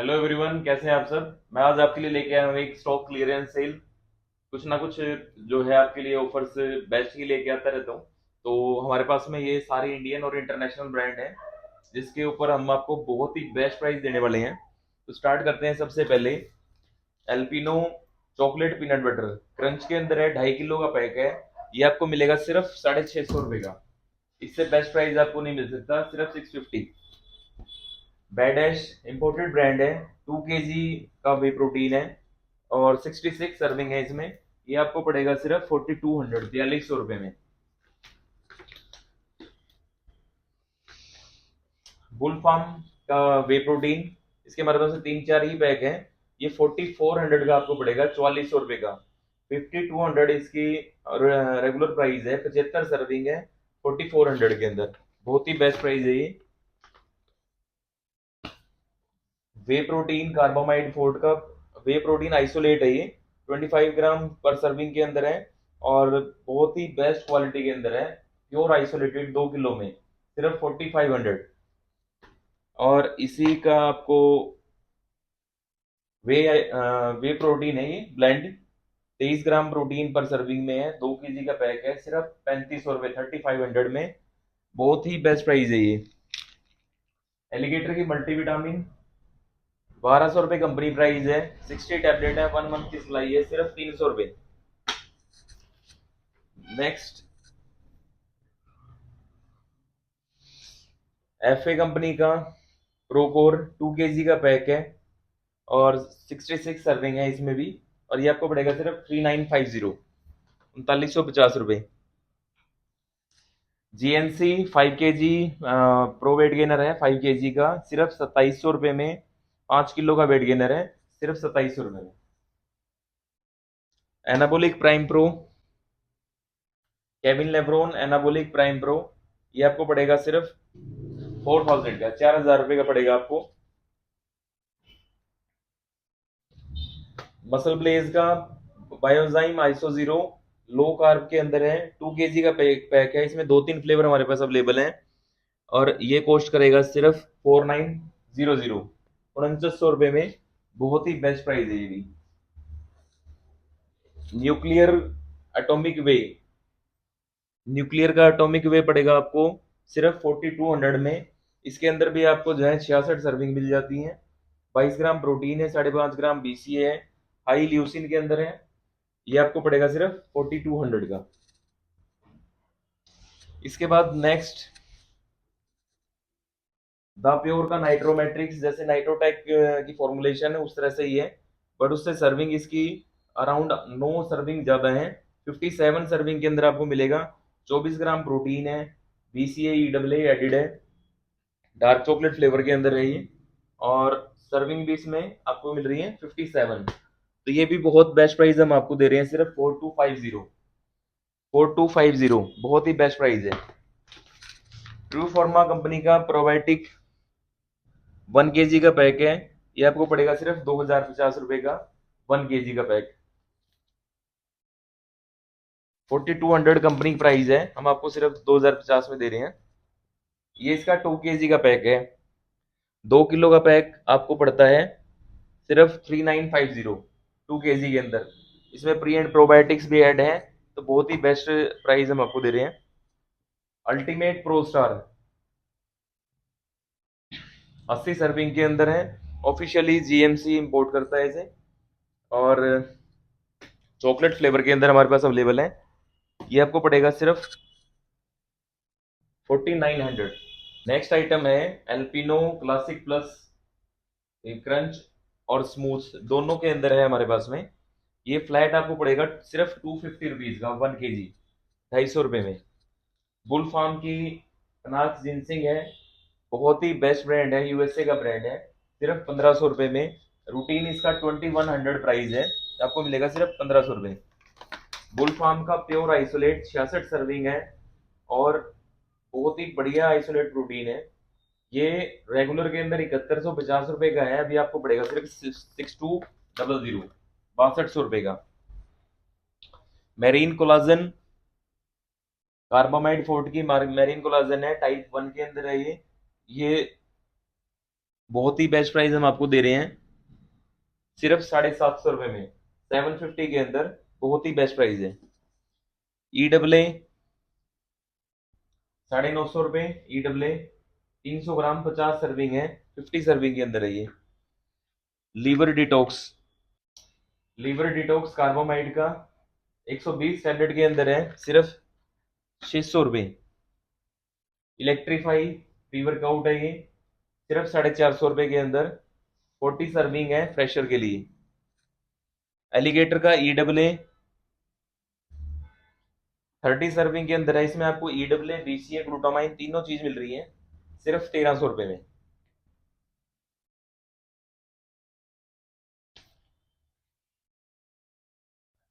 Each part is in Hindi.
हेलो एवरीवन, कैसे हैं आप सब। मैं आज आपके लिए लेके आया हूँ एक स्टॉक क्लियरेंस सेल। कुछ ना कुछ जो है आपके लिए ऑफर्स बेस्ट ही लेके आता रहता हूँ। तो हमारे पास में ये सारे इंडियन और इंटरनेशनल ब्रांड हैं जिसके ऊपर हम आपको बहुत ही बेस्ट प्राइस देने वाले हैं। तो स्टार्ट करते हैं सबसे पहले। Alpino chocolate peanut butter crunch के अंदर है, 2.5 किलो का पैक है। ये आपको मिलेगा सिर्फ 650 रुपये का। इससे बेस्ट प्राइस आपको नहीं मिल सकता, सिर्फ 650। बैडैश इंपोर्टेड ब्रांड है, 2 kg का वे प्रोटीन है और 66 सर्विंग है इसमें। ये आपको पड़ेगा सिर्फ 4200, 4200 रुपये में। बुल फार्म का वे प्रोटीन, इसके हमारे पास 3-4 ही पैक है। ये 4400 का आपको पड़ेगा, 4400 रुपये का। 5200 इसकी रेगुलर प्राइस है, 75 सर्विंग है 4400 के अंदर। बहुत ही बेस्ट प्राइस है ये। वे प्रोटीन कार्बामाइड फोर्ट का वे प्रोटीन आइसोलेट है ये, 25 ग्राम पर सर्विंग के अंदर है और बहुत ही बेस्ट क्वालिटी के अंदर है। प्योर आइसोलेटेड 2 किलो में, सिर्फ 4500। और इसी का आपको वे वे प्रोटीन है ये ब्लेंड, 23 ग्राम प्रोटीन पर सर्विंग में है, 2 kg का पैक है, सिर्फ 3500 रुपये, 3500 में। बहुत ही बेस्ट प्राइस है ये। एलिगेटर की मल्टीविटामिन, 1200 रुपये कंपनी प्राइस है, 60 टैबलेट है, 1 मंथ की सिलाई है, सिर्फ 300 रुपये। नेक्स्ट, एफए कंपनी का प्रोकोर 2 kg का पैक है और 66 सर्विंग है इसमें भी। और ये आपको पड़ेगा सिर्फ 3950, 3950 रुपये। GNC 5 kg pro weight gainer है, 5 kg का, सिर्फ 2700 रुपये में। 5 किलो का वेट गेनर है, सिर्फ 2700 रुपये में। Anabolic prime pro, Kevin LeBron anabolic prime pro, ये आपको पड़ेगा सिर्फ 4000 का, 4000 रुपये का पड़ेगा आपको। मसल ब्लेज का biozyme iso zero low carb के अंदर है, 2 kg का पैक है, इसमें 2-3 फ्लेवर हमारे पास अवेलेबल हैं। और ये कॉस्ट करेगा सिर्फ 4900, 4900 रुपये में। बहुत ही बेस्ट प्राइस है ये भी। न्यूक्लियर एटॉमिक वे, न्यूक्लियर का एटॉमिक वे पड़ेगा आपको सिर्फ 4200 में। इसके अंदर भी आपको जो है 66 सर्विंग मिल जाती है। 22 ग्राम प्रोटीन है, 5.5 ग्राम बीसी है, हाई ल्यूसिन के अंदर है। ये आपको पड़ेगा सिर्फ 4200 का। इसके बाद नेक्स्ट, द प्योर का नाइट्रोमेट्रिक्स, जैसे नाइट्रोटेक की फॉर्मुलेशन है उस तरह से ही है, बट उससे सर्विंग इसकी अराउंड 9 सर्विंग ज़्यादा है। 57 सर्विंग के अंदर आपको मिलेगा। 24 ग्राम प्रोटीन है, बीसीए ईडब्ल्यू एडिड है, डार्क चॉकलेट फ्लेवर के अंदर है ये। और सर्विंग भी इसमें आपको मिल रही है 57। तो ये भी बहुत बेस्ट प्राइस हम आपको दे रहे हैं, सिर्फ 4250, 4250 बहुत ही बेस्ट प्राइस है। ट्रू फॉर्मा कंपनी का प्रोबायोटिक 1 kg का पैक है, ये आपको पड़ेगा सिर्फ 2050 रुपये का, 1 kg का पैक। 4200 कंपनी प्राइस है, हम आपको सिर्फ 2050 में दे रहे हैं। ये इसका 2 kg का पैक है, 2 किलो का पैक आपको पड़ता है सिर्फ 3950, 2 kg के अंदर। इसमें प्री एंड प्रोबायोटिक्स भी ऐड है, तो बहुत ही बेस्ट प्राइस हम आपको दे रहे हैं। अल्टीमेट प्रो स्टार 80 सर्विंग के अंदर है, ऑफिशियली जीएमसी इंपोर्ट करता है इसे। और चॉकलेट फ्लेवर के अंदर हमारे पास अवेलेबल है। ये आपको पड़ेगा सिर्फ 4900। नेक्स्ट आइटम है एल्पिनो क्लासिक प्लस क्रंच और स्मूथ, दोनों के अंदर है हमारे पास में। ये फ्लैट आपको पड़ेगा सिर्फ 250 रुपीज का, 1 kg, 250 रुपये में। बुल फार्म की पनाक जिनसिंग है, बहुत ही बेस्ट ब्रांड है, यूएसए का ब्रांड है, सिर्फ 1500 रुपये में। रूटीन इसका 2100 प्राइस है, आपको मिलेगा सिर्फ 1500 रुपये। बुल फार्म का प्योर आइसोलेट 66 सर्विंग है और बहुत ही बढ़िया आइसोलेट प्रोटीन है। ये रेगुलर के अंदर 7150 रुपये का है, अभी आपको पड़ेगा सिर्फ 6200, 6200 रुपये का। मेरीन कोलाजन, कार्बामाइड फोर्ट की मेरीन कोलाजन है, टाइप 1 के अंदर है ये। बहुत ही बेस्ट प्राइस हम आपको दे रहे हैं, सिर्फ 750 रुपये में, 750 के अंदर बहुत ही बेस्ट प्राइस है। EAA 950 रुपये, EAA 300 ग्राम, 50 सर्विंग है, 50 सर्विंग के अंदर है ये। लीवर डिटॉक्स, लीवर डिटॉक्स कार्बोमाइड का 120 टैबलेट के अंदर है, सिर्फ 600 रुपये। इलेक्ट्रीफाई प्री वर्कआउट है ये, सिर्फ 450 रुपये के अंदर, 40 सर्विंग है फ्रेशर के लिए। एलिगेटर का EAA 30 सर्विंग के अंदर है, इसमें आपको EAA, BCA, ग्लूटामाइन तीनों चीज मिल रही है, सिर्फ 1300 रुपये में।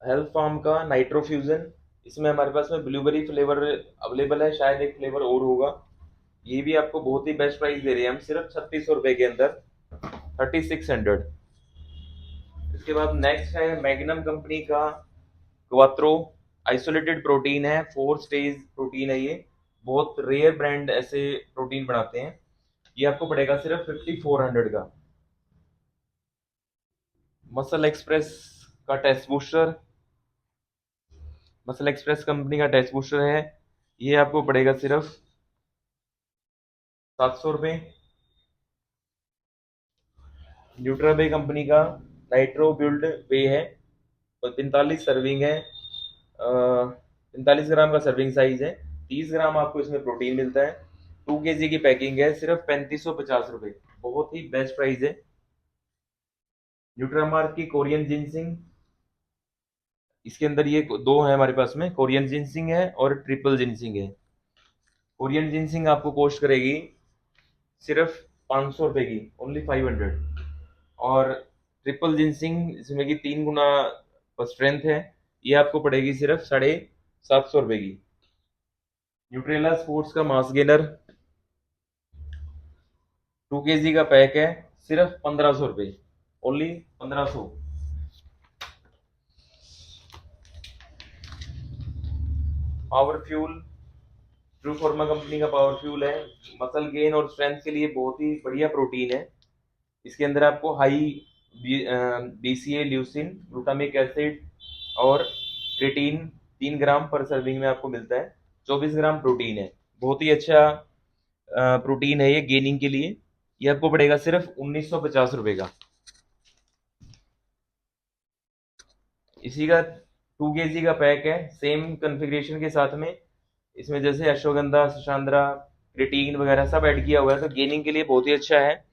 हेल्थ फार्म का नाइट्रोफ्यूजन, इसमें हमारे पास में ब्लूबेरी फ्लेवर अवेलेबल है, शायद एक फ्लेवर और होगा। ये भी आपको बहुत ही बेस्ट प्राइस दे रहे हैं हम, सिर्फ 3600 रुपये के अंदर, 3600। इसके बाद नेक्स्ट है मैग्नम कंपनी का क्वात्रो आइसोलेटेड प्रोटीन है, 4 स्टेज प्रोटीन है ये, बहुत रेयर ब्रांड ऐसे प्रोटीन बनाते हैं। ये आपको पड़ेगा सिर्फ 5400 का। मसल एक्सप्रेस का test booster, muscle express company का टेस्ट बूस्टर है, ये आपको पड़ेगा सिर्फ 700 रुपये। न्यूट्राबे कंपनी का नाइट्रो बिल्ड वे है, और 45 सर्विंग है, 45 ग्राम का सर्विंग साइज है, 30 ग्राम आपको इसमें प्रोटीन मिलता है, 2 kg की पैकिंग है, सिर्फ 3550 रुपये, बहुत ही बेस्ट प्राइस है। न्यूट्रामार्क की कोरियन जिनसिंग, इसके अंदर ये दो है हमारे पास में, कोरियन जिनसिंग है और ट्रिपल जिनसिंग है। कोरियन जिनसिंग आपको कॉस्ट करेगी सिर्फ 500 रुपये की, ओनली 500। और ट्रिपल जिनसिंग जिसमें कि 3 गुना स्ट्रेंथ है, ये आपको पड़ेगी सिर्फ 750 रुपये की। न्यूट्रेला स्पोर्ट्स का मास गेनर 2 kg का पैक है, सिर्फ 1500 रुपये, ओनली 1500। पावर फ्यूल, ट्रू फॉर्मा कंपनी का पावर फ्यूल है, मसल गेन और स्ट्रेंथ के लिए बहुत ही बढ़िया प्रोटीन है। इसके अंदर आपको high BCA, leucine, glutamic acid और क्रेटीन 3 ग्राम पर सर्विंग में आपको मिलता है, 24 ग्राम प्रोटीन है, बहुत ही अच्छा प्रोटीन है ये गेनिंग के लिए। ये आपको पड़ेगा सिर्फ 1950 रुपये का। इसी का 2 kg का पैक है, सेम कन्फिग्रेशन के साथ में, इसमें जैसे अश्वगंधा, सुशांद्रा, क्रेटीन वगैरह सब ऐड किया हुआ है, तो गेनिंग के लिए बहुत ही अच्छा है।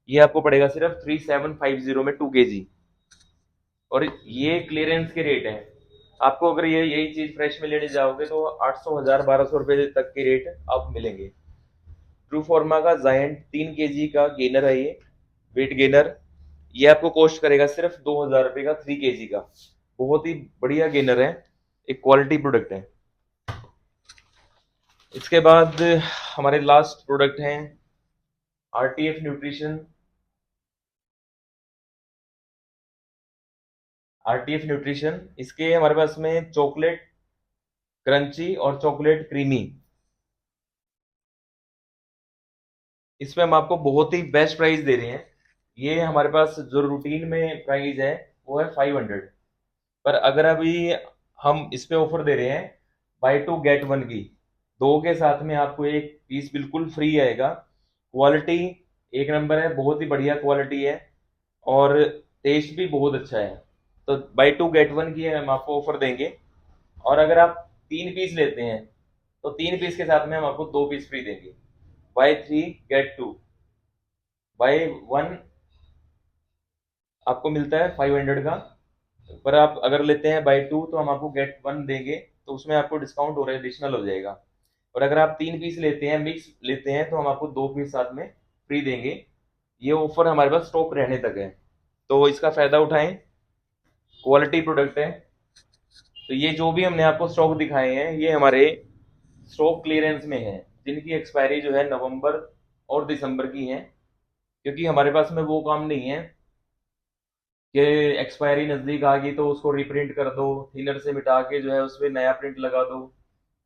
ये आपको पड़ेगा सिर्फ 3750 में 2 kg, और ये क्लियरेंस के रेट है। आपको अगर ये यही चीज फ्रेश में लेने जाओगे तो 800, 1000, 1200 रुपये तक के रेट आप मिलेंगे। ट्रू फॉर्मा का जायंट 3 kg का गेनर है ये, वेट गेनर, ये आपको कॉस्ट करेगा सिर्फ 2000 रुपये का, 3 kg का, बहुत ही बढ़िया गेनर है, एक क्वालिटी प्रोडक्ट है। इसके बाद हमारे लास्ट प्रोडक्ट हैं RTF न्यूट्रिशन। RTF न्यूट्रिशन, इसके हमारे पास में चॉकलेट क्रंची और चॉकलेट क्रीमी, इसमें हम आपको बहुत ही बेस्ट प्राइस दे रहे हैं। ये हमारे पास जो रूटीन में प्राइस है वो है 500, पर अगर अभी हम इस पे ऑफर दे रहे हैं बाय टू गेट वन की, दो के साथ में आपको एक पीस बिल्कुल फ्री आएगा। क्वालिटी एक नंबर है, बहुत ही बढ़िया क्वालिटी है, और टेस्ट भी बहुत अच्छा है, तो बाय टू गेट वन की हम आपको ऑफर देंगे। और अगर आप 3 पीस लेते हैं तो 3 पीस के साथ में हम आपको 2 पीस फ्री देंगे, बाय 3 गेट 2, बाय 1 आपको मिलता है 500 का, पर आप अगर लेते हैं बाय 2 तो हम आपको गेट 1 देंगे, तो उसमें आपको डिस्काउंट और एडिशनल हो जाएगा। और अगर आप 3 पीस लेते हैं, मिक्स लेते हैं, तो हम आपको 2 पीस साथ में फ्री देंगे। ये ऑफर हमारे पास स्टॉक रहने तक है, तो इसका फायदा उठाएं, क्वालिटी प्रोडक्ट है। तो ये जो भी हमने आपको स्टॉक दिखाए हैं ये हमारे स्टॉक क्लियरेंस में है, जिनकी एक्सपायरी जो है नवंबर और दिसंबर की है, क्योंकि हमारे पास में वो काम नहीं है कि एक्सपायरी नज़दीक आ गई तो उसको रिप्रिंट कर दो, थिनर से मिटा के जो है उस पर नया प्रिंट लगा दो।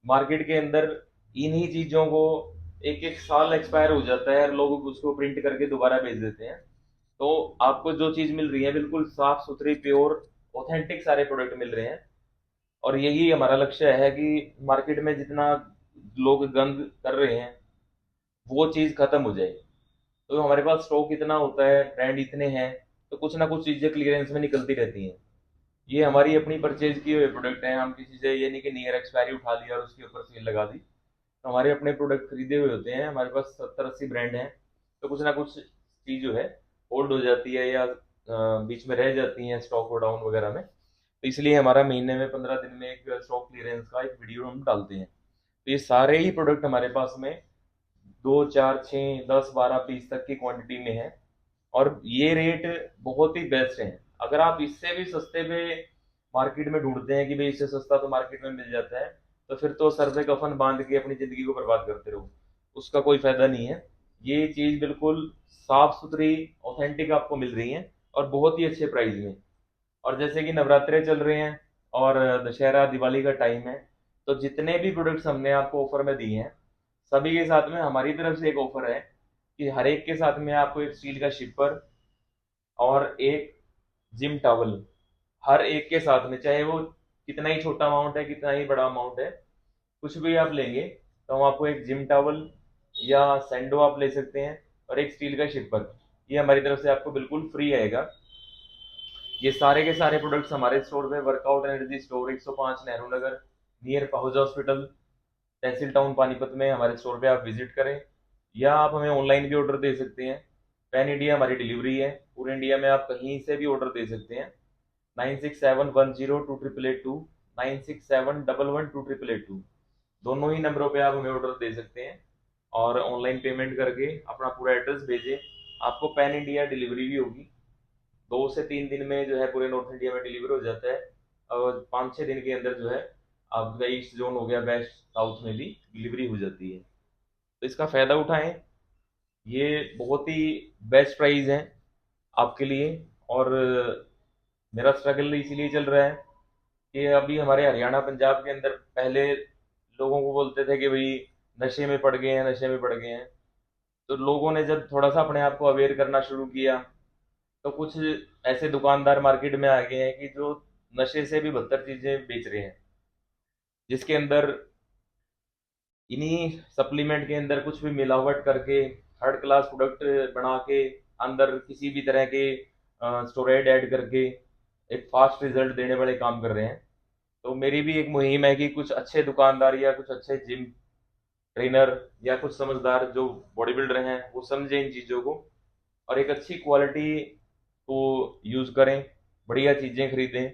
मार्केट के अंदर इन्हीं चीज़ों को एक एक साल एक्सपायर हो जाता है, लोग उसको प्रिंट करके दोबारा भेज देते हैं। तो आपको जो चीज़ मिल रही है बिल्कुल साफ सुथरी, प्योर, ऑथेंटिक सारे प्रोडक्ट मिल रहे हैं। और यही हमारा लक्ष्य है कि मार्केट में जितना लोग गंद कर रहे हैं वो चीज़ खत्म हो जाए। तो हमारे पास स्टॉक इतना होता है, ब्रांड इतने हैं, तो कुछ ना कुछ चीज़ें क्लियरेंस में निकलती रहती हैं। ये हमारी अपनी परचेज किए हुए प्रोडक्ट हैं, हम किसी से ये नहीं कि नियर एक्सपायरी उठा लिया और उसके ऊपर सेल लगा दी। तो हमारे अपने प्रोडक्ट खरीदे हुए होते हैं, हमारे पास 70-80 ब्रांड हैं। तो कुछ ना कुछ चीज़ जो है होल्ड हो जाती है, या बीच में रह जाती हैं स्टॉक को डाउन वगैरह में। तो इसलिए हमारा महीने में 15 दिन में एक स्टॉक क्लियरेंस का एक वीडियो हम डालते हैं। तो ये सारे ही प्रोडक्ट हमारे पास में 2, 4, 6, 10, 12 पीस तक की क्वांटिटी में है। और ये रेट बहुत ही बेस्ट है। अगर आप इससे भी सस्ते पे मार्केट में ढूंढते हैं कि भाई इससे सस्ता तो मार्केट में मिल जाता है, तो फिर तो सर पे कफन बांध के अपनी जिंदगी को बर्बाद करते रहो, उसका कोई फायदा नहीं है। ये चीज बिल्कुल साफ सुथरी, ऑथेंटिक आपको मिल रही है, और बहुत ही अच्छे प्राइस में। और जैसे कि नवरात्रे चल रहे हैं और दशहरा दिवाली का टाइम है, तो जितने भी प्रोडक्ट्स हमने आपको ऑफर में दिए हैं, सभी के साथ में हमारी तरफ से एक ऑफर है कि हर एक के साथ में आपको एक स्टील का शिपर और एक जिम टॉवल, हर एक के साथ में, चाहे वो कितना ही छोटा अमाउंट है कितना ही बड़ा अमाउंट है, कुछ भी आप लेंगे तो हम आपको एक जिम टॉवल या सैंडो आप ले सकते हैं, और एक स्टील का शिपर, ये हमारी तरफ से आपको बिल्कुल फ्री आएगा। ये सारे के सारे प्रोडक्ट्स हमारे स्टोर पे, workout energy store 105 Nehru Nagar, near Pahuja hospital, तहसील टाउन पानीपत में हमारे स्टोर पे आप विजिट करें। या आप हमें ऑनलाइन भी ऑर्डर दे सकते हैं। पैन इंडिया हमारी डिलीवरी है, पूरे इंडिया में आप कहीं से भी ऑर्डर दे सकते हैं। 9671028882, 9671112882, दोनों ही नंबरों पे आप हमें ऑर्डर दे सकते हैं। और ऑनलाइन पेमेंट करके अपना पूरा एड्रेस भेजें, आपको पैन इंडिया डिलीवरी भी होगी। 2 से 3 दिन में जो है पूरे नॉर्थ इंडिया में डिलीवर हो जाता है। और 5-6 दिन के अंदर जो है आपका ईस्ट जोन हो गया, वेस्ट साउथ में भी डिलीवरी हो जाती है। तो इसका फ़ायदा उठाएं, ये बहुत ही बेस्ट प्राइस है आपके लिए। और मेरा स्ट्रगल इसीलिए चल रहा है कि अभी हमारे हरियाणा पंजाब के अंदर पहले लोगों को बोलते थे कि भाई नशे में पड़ गए हैं, नशे में पड़ गए हैं। तो लोगों ने जब थोड़ा सा अपने आप को अवेयर करना शुरू किया, तो कुछ ऐसे दुकानदार मार्केट में आ गए हैं कि जो नशे से भी बदतर चीजें बेच रहे हैं, जिसके अंदर इन्हीं सप्लीमेंट के अंदर कुछ भी मिलावट करके थर्ड क्लास प्रोडक्ट बना के अंदर किसी भी तरह के स्टोरेड ऐड करके एक फास्ट रिजल्ट देने वाले काम कर रहे हैं। तो मेरी भी एक मुहिम है कि कुछ अच्छे दुकानदार या कुछ अच्छे जिम ट्रेनर या कुछ समझदार जो बॉडी बिल्डर हैं वो समझें इन चीज़ों को, और एक अच्छी क्वालिटी को यूज़ करें, बढ़िया चीज़ें खरीदें।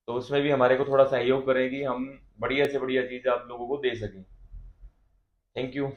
तो उसमें भी हमारे को थोड़ा सहयोग करें कि हम बढ़िया से बढ़िया चीज़ आप लोगों को दे सकें। Thank you.